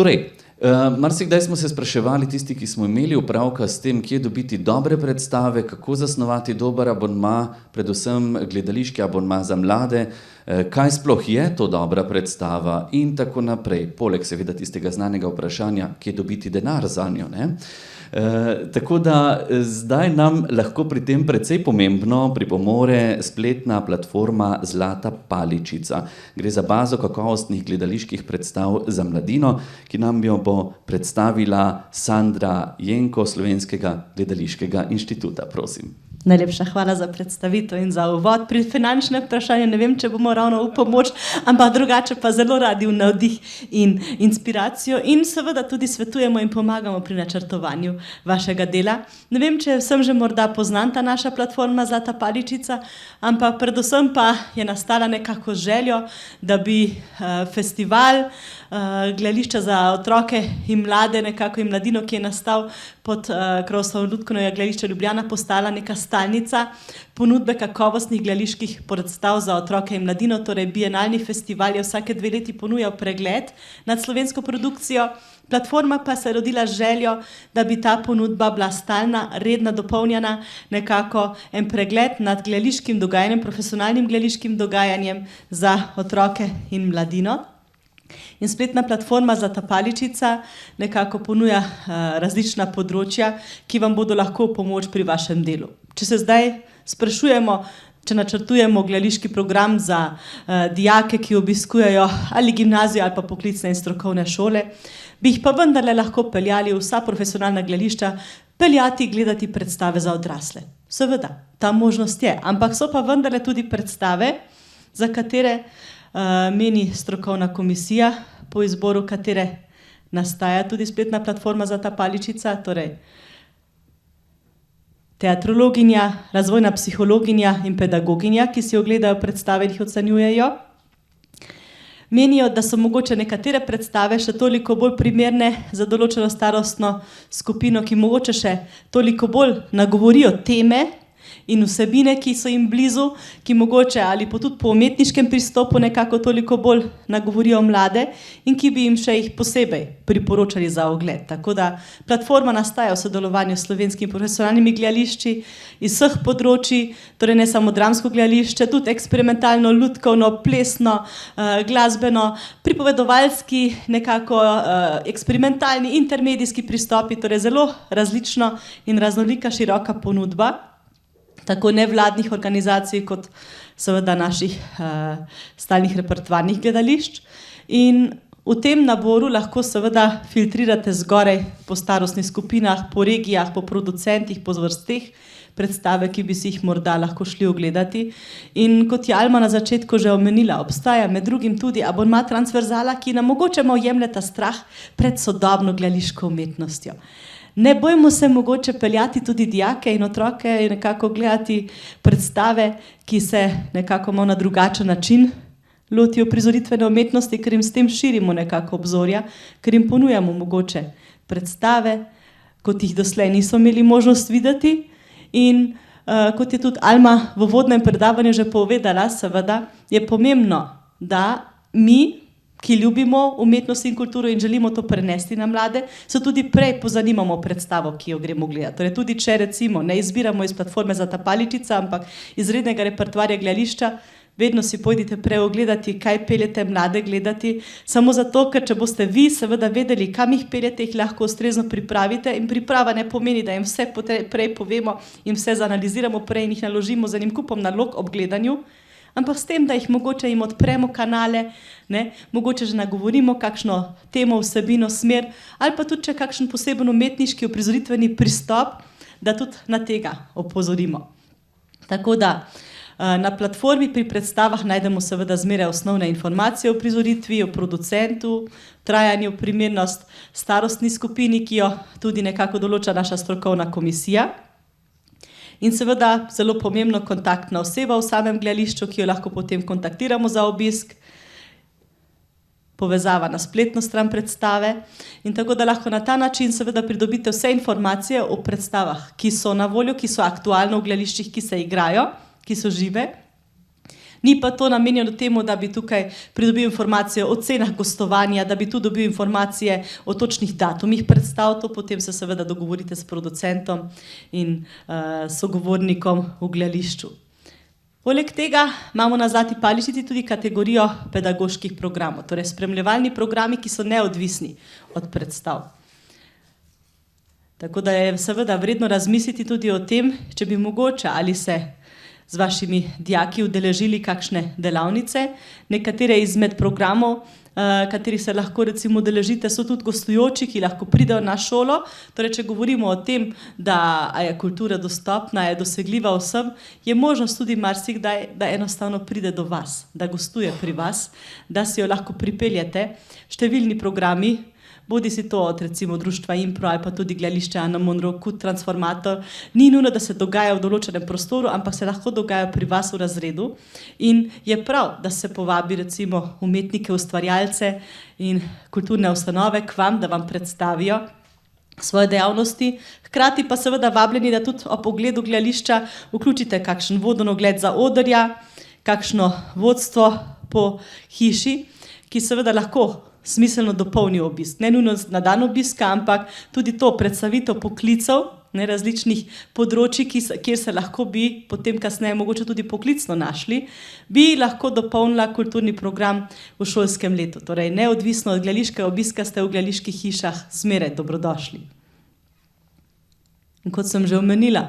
Torej, marsikdaj smo se spraševali tisti, ki smo imeli opravka s tem, kje dobiti dobre predstave, kako zasnovati dober abonma, predvsem gledališki abonma za mlade, kaj sploh je to dobra predstava in tako naprej. Poleg seveda tistega znanega vprašanja, kje dobiti denar zanjo, ne? Tako da zdaj nam lahko pri tem precej pomembno pripomore spletna platforma Zlata paličica. Gre za bazo kakovostnih gledaliških predstav za mladino, ki nam jo bo predstavila Sandra Jenko Slovenskega gledališkega inštituta. Prosim. Najlepša hvala za predstavitev in za uvod. Pri finančnem vprašanju ne vem, če bomo ravno v pomoč, ampak drugače pa zelo radi v navdih in inspiracijo in seveda tudi svetujemo in pomagamo pri načrtovanju vašega dela. Ne vem, če sem že morda poznan ta naša platforma Zlata paličica, ampak predvsem pa je nastala nekako željo, da bi festival gledališča za otroke in mlade, nekako in mladino, ki je nastal pod krovstvom Lutkovnega gledališča Ljubljana, postala neka stalnica ponudbe kakovostnih gledaliških predstav za otroke in mladino. Torej, bienalni festival je vsake 2 leti ponujal pregled nad slovensko produkcijo. Platforma pa se je rodila z željo, da bi ta ponudba bila stalna, redna, dopolnjena, nekako en pregled nad gledališkim dogajanjem, profesionalnim gledališkim dogajanjem za otroke in mladino. In spletna platforma Zlata paličica nekako ponuja različna področja, ki vam bodo lahko v pomoč pri vašem delu. Če se zdaj sprašujemo, če načrtujemo gledališki program za dijake, ki obiskujejo ali gimnazijo ali pa poklicne in strokovne šole, bi jih pa vendarle lahko peljali v vsa profesionalna gledališča, peljati, gledati predstave za odrasle. Seveda, ta možnost je, ampak so pa vendarle tudi predstave, za katere meni strokovna komisija, po izboru katere nastaja tudi spletna platforma Zlata paličica, torej teatrologinja, razvojna psihologinja in pedagoginja, ki si ogledajo predstave in jih ocenjujejo. Menijo, da so mogoče nekatere predstave še toliko bolj primerne za določeno starostno skupino, ki mogoče še toliko bolj nagovorijo teme in vsebine, ki so jim blizu, ki mogoče ali pa tudi po umetniškem pristopu nekako toliko bolj nagovorijo mlade in ki bi jim še jih posebej priporočali za ogled. Tako da platforma nastaja v sodelovanju s slovenskimi profesionalnimi gledališči iz vseh področij, torej ne samo dramsko gledališče, tudi eksperimentalno, lutkovno, plesno, glasbeno, pripovedovalski, nekako eksperimentalni, intermedijski pristopi, torej zelo različno in raznolika široka ponudba, tako nevladnih organizacij kot seveda naših stalnih repertoarnih gledališč. In v tem naboru lahko seveda filtrirate zgoraj po starostnih skupinah, po regijah, po producentih, po vrsteh predstave, ki bi si jih morda lahko šli ogledati. In kot je Alma na začetku že omenila, obstaja med drugim tudi abonma transverzala, ki nam mogoče malo jemlje ta strah pred sodobno gledališko umetnostjo. Ne bojmo se mogoče peljati tudi dijake in otroke in nekako gledati predstave, ki se nekako malo na drugačen način lotijo prizoritvene umetnosti, ker jim s tem širimo nekako obzorja, ker jim ponujamo mogoče predstave, kot jih doslej niso imeli možnost videti. In kot je tudi Alma v uvodnem predavanju že povedala, seveda je pomembno, da mi, ki ljubimo umetnost in kulturo in želimo to prenesti na mlade, se tudi prej pozanimamo predstavo, ki jo gremo gledati. Torej tudi če recimo ne izbiramo iz platforme Zlata paličica, ampak iz rednega repertoarja gledališča, vedno si pojdite prej ogledati, kaj peljete mlade gledati, samo zato, ker če boste vi seveda vedeli, kam jih peljete, jih lahko ustrezno pripravite in priprava ne pomeni, da jim vse prej povemo in vse zanaliziramo prej in jih naložimo z enim kupom nalog ob gledanju, ampak s tem, da jih mogoče jim odpremo kanale, ne, mogoče že nagovorimo kakšno temo, vsebino, smer, ali pa tudi če kakšen poseben umetniški uprizoritveni pristop, da tudi na tega opozorimo. Tako da na platformi pri predstavah najdemo seveda zmeraj osnovne informacije o prizoritvi, o producentu, trajanju, primernost starostni skupini, ki jo tudi nekako določa naša strokovna komisija. In seveda zelo pomembno kontaktna oseba v samem gledališču, ki jo lahko potem kontaktiramo za obisk, povezava na spletno stran predstave in tako da lahko na ta način seveda pridobite vse informacije o predstavah, ki so na voljo, ki so aktualno v gledališčih, ki se igrajo, ki so žive. Ni pa to namenjeno temu, da bi tukaj pridobil informacije o cenah gostovanja, da bi tu dobil informacije o točnih datumih predstav, to potem se seveda dogovorite s producentom in sogovornikom v gledališču. Poleg tega imamo na Zlati paličici tudi kategorijo pedagoških programov, torej spremljevalni programi, ki so neodvisni od predstav. Tako da je seveda vredno razmisliti tudi o tem, če bi mogoče ali se z vašimi dijaki udeležili kakšne delavnice. Nekatere izmed programov, katerih se lahko recimo udeležite, so tudi gostujoči, ki lahko pridejo na šolo. Torej, če govorimo o tem, da je kultura dostopna, je dosegljiva vsem, je možnost tudi marsikdaj, da enostavno pride do vas, da gostuje pri vas, da si jo lahko pripeljete. Številni programi, bodi si to od recimo društva Impro ali pa tudi gledališče Ana Monro, Kut Transformator, ni nujno, da se dogaja v določenem prostoru, ampak se lahko dogaja pri vas v razredu. In je prav, da se povabi recimo umetnike, ustvarjalce in kulturne ustanove k vam, da vam predstavijo svoje dejavnosti. Hkrati pa seveda vabljeni, da tudi ob ogledu gledališča vključite kakšen voden ogled za odrja, kakšno vodstvo po hiši, ki seveda lahko smiselno dopolni obisk. Ne nujno na dan obiska, ampak tudi to predstavitev poklicev, različnih področji, kjer se lahko bi potem kasneje mogoče tudi poklicno našli, bi lahko dopolnila kulturni program v šolskem letu. Torej, neodvisno od gledališkega obiska ste v gledaliških hišah zmeraj dobrodošli. In kot sem že omenila,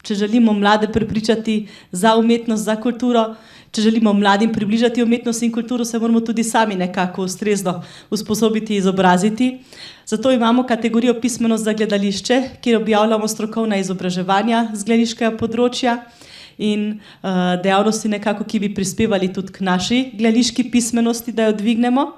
če želimo mlade prepričati za umetnost, za kulturo, če želimo mladim približati umetnost in kulturo, se moramo tudi sami nekako ustrezno usposobiti, izobraziti. Zato imamo kategorijo pismenost za gledališče, kjer objavljamo strokovna izobraževanja z gledališkega področja in dejavnosti nekako, ki bi prispevali tudi k naši gledališki pismenosti, da jo dvignemo.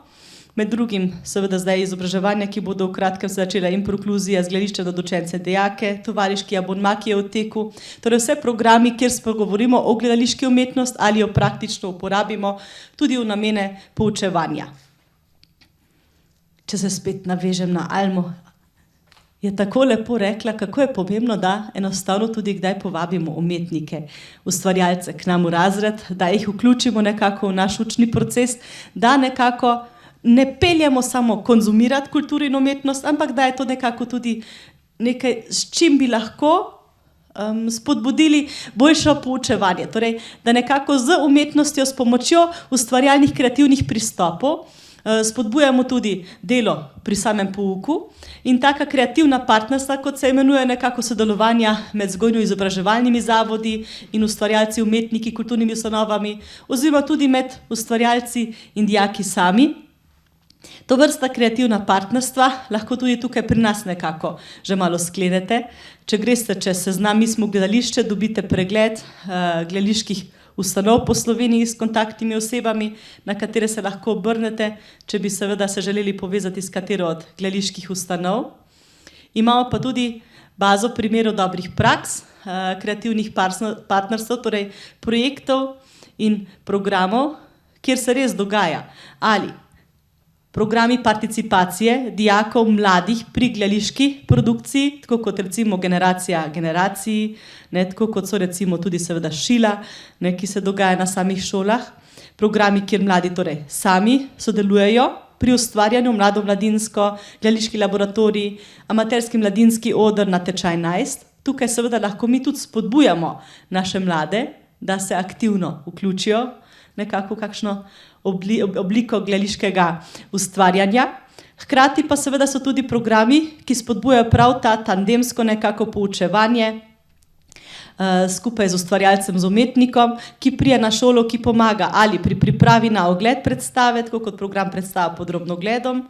Med drugim seveda zdaj izobraževanja, ki bodo v kratkem začela improkluzija z gledališča do učence dijake, tovariški abonma, ki je v teku. Torej vse programi, kjer spregovorimo o gledališki umetnosti ali jo praktično uporabimo tudi v namene poučevanja. Če se spet navežem na Almo, je tako lepo rekla, kako je pomembno, da enostavno tudi kdaj povabimo umetnike, ustvarjalce k nam v razred, da jih vključimo nekako v naš učni proces, da nekako ne peljemo samo konzumirati kulturo in umetnost, ampak da je to nekako tudi nekaj, s čim bi lahko spodbudili boljše poučevanje. Torej, da nekako z umetnostjo, s pomočjo ustvarjalnih kreativnih pristopov spodbujamo tudi delo pri samem pouku in taka kreativna partnerstva, kot se imenuje, nekako sodelovanja med vzgojno-izobraževalnimi zavodi in ustvarjalci, umetniki, kulturnimi ustanovami, oziroma tudi med ustvarjalci in dijaki sami. To vrsta kreativna partnerstva lahko tudi tukaj pri nas nekako že malo sklenete. Če greste čez seznam Mi smo gledališče, dobite pregled gledaliških ustanov po Sloveniji s kontaktnimi osebami, na katere se lahko obrnete, če bi seveda se želeli povezati s katero od gledaliških ustanov. Imamo pa tudi bazo primerov dobrih praks, kreativnih partnerstv, torej projektov in programov, kjer se res dogaja ali programi participacije dijakov mladih pri gledališki produkciji, tako kot recimo Generacija generaciji, tako kot so recimo tudi seveda Šila, ki se dogaja na samih šolah. Programi, kjer mladi torej sami sodelujejo pri ustvarjanju, mlado-mladinsko, gledališki laboratorij, amaterski mladinski oder na tečaj 11. Tukaj seveda lahko mi tudi spodbujamo naše mlade, da se aktivno vključijo nekako kakšno obliko gledališkega ustvarjanja. Hkrati pa seveda so tudi programi, ki spodbujajo prav ta tandemsko nekako poučevanje skupaj z ustvarjalcem, z umetnikom, ki prije na šolo, ki pomaga ali pri pripravi na ogled predstave, tako kot program predstava pod drobnogledom,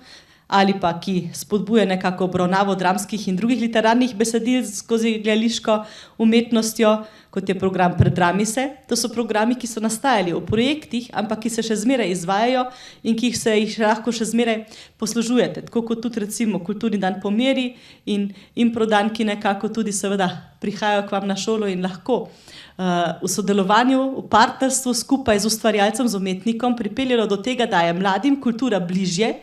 ali pa ki spodbuja nekako obravnavo dramskih in drugih literarnih besedil skozi gledališko umetnostjo, kot je program Predramise. To so programi, ki so nastajali v projektih, ampak ki se še zmeraj izvajajo in ki se jih lahko še zmeraj poslužujete. Tako kot tudi recimo Kulturni dan po meri in Improdan, ki nekako tudi seveda prihajajo k vam na šolo in lahko v sodelovanju, v partnerstvu skupaj z ustvarjalcem, z umetnikom pripeljajo do tega, da je mladim kultura bližje.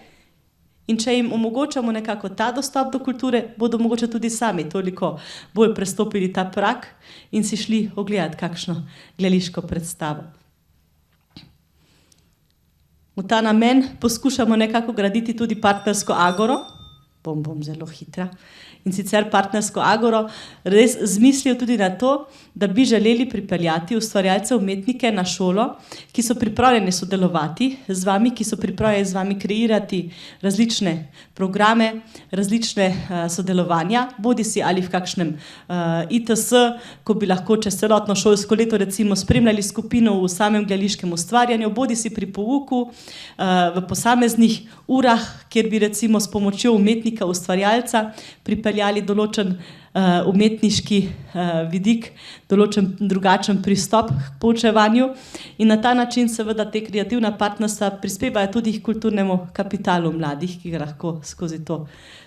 In če jim omogočamo nekako ta dostop do kulture, bodo mogoče tudi sami toliko bolj prestopili ta prag in si šli ogledati kakšno gledališko predstavo. V ta namen poskušamo nekako graditi tudi partnersko agoro, bom zelo hitra, in sicer partnersko agoro res z mislijo tudi na to, da bi želeli pripeljati ustvarjalce, umetnike na šolo, ki so pripravljeni sodelovati z vami, ki so pripravljeni z vami kreirati različne programe, različne sodelovanja, bodisi ali v kakšnem ITS, ko bi lahko čez celotno šolsko leto recimo spremljali skupino v samem gledališkem ustvarjanju, bodisi pri pouku, v posameznih urah, kjer bi recimo s pomočjo umetnika, ustvarjalca pripeljali določen umetniški vidik, določen drugačen pristop k poučevanju in na ta način seveda te kreativna partnerstva prispevajo tudi k kulturnemu kapitalu mladih, ki ga lahko skozi to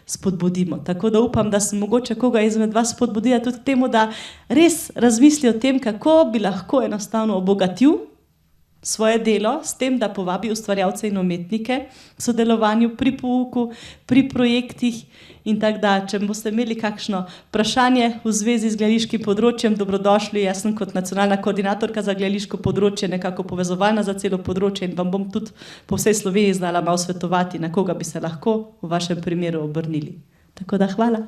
spodbudimo. Tako da upam, da sem mogoče koga izmed vas spodbudila tudi k temu, da res razmisli o tem, kako bi lahko enostavno obogatil svoje delo s tem, da povabi ustvarjalce in umetnike k sodelovanju pri pouku, pri projektih in tako da, če boste imeli kakšno vprašanje v zvezi z gledališkim področjem, dobrodošli, jaz sem kot nacionalna koordinatorka za gledališko področje nekako povezovalna za celo področje in vam bom tudi po vsej Sloveniji znala malo svetovati, na koga bi se lahko v vašem primeru obrnili. Tako da hvala.